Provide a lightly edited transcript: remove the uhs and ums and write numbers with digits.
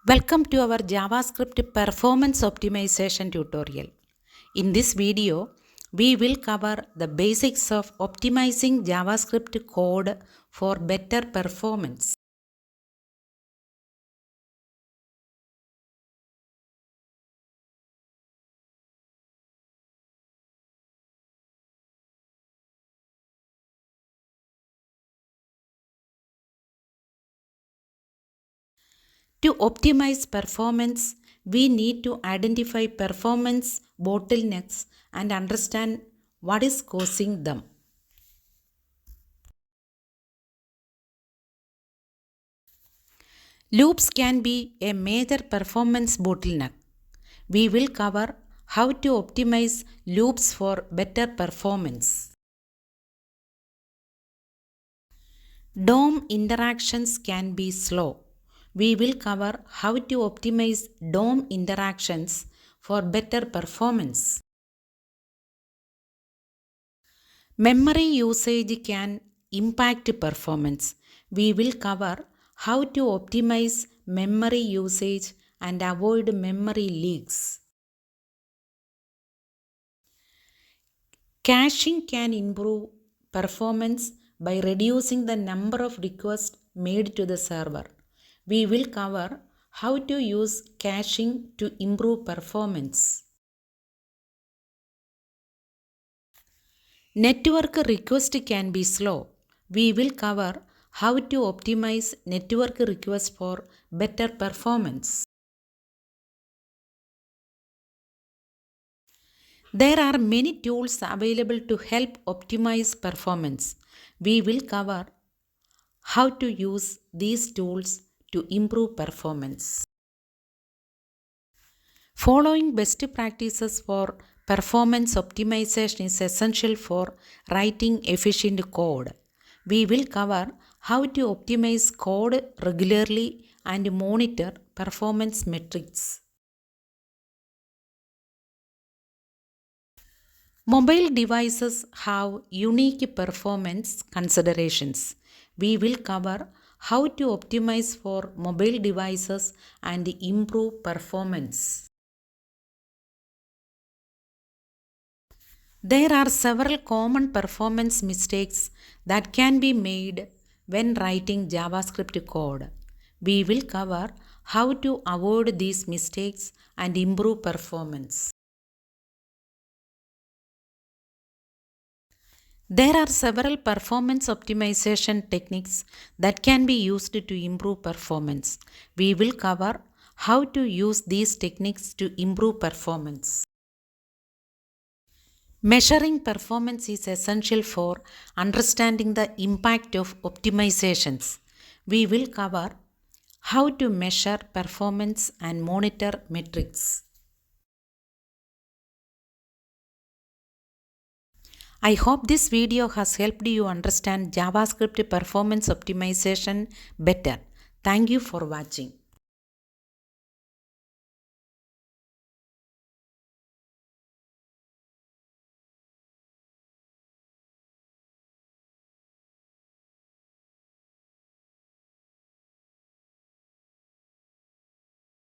Welcome to our JavaScript performance optimization tutorial. In this video, we will cover the basics of optimizing JavaScript code for better performance. To optimize performance, we need to identify performance bottlenecks and understand what is causing them. Loops can be a major performance bottleneck. We will cover how to optimize loops for better performance. DOM interactions can be slow. We will cover how to optimize DOM interactions for better performance. Memory usage can impact performance. We will cover how to optimize memory usage and avoid memory leaks. Caching can improve performance by reducing the number of requests made to the server. We will cover how to use caching to improve performance. Network request can be slow. We will cover how to optimize network requests for better performance. There are many tools available to help optimize performance. We will cover how to use these tools to improve performance. Following best practices for performance optimization is essential for writing efficient code. We will cover how to optimize code regularly and monitor performance metrics. Mobile devices have unique performance considerations. We will cover how to optimize for mobile devices and improve performance. There are several common performance mistakes that can be made when writing JavaScript code. We will cover how to avoid these mistakes and improve performance. There are several performance optimization techniques that can be used to improve performance. We will cover how to use these techniques to improve performance. Measuring performance is essential for understanding the impact of optimizations. We will cover how to measure performance and monitor metrics. I hope this video has helped you understand JavaScript performance optimization better. Thank you for watching.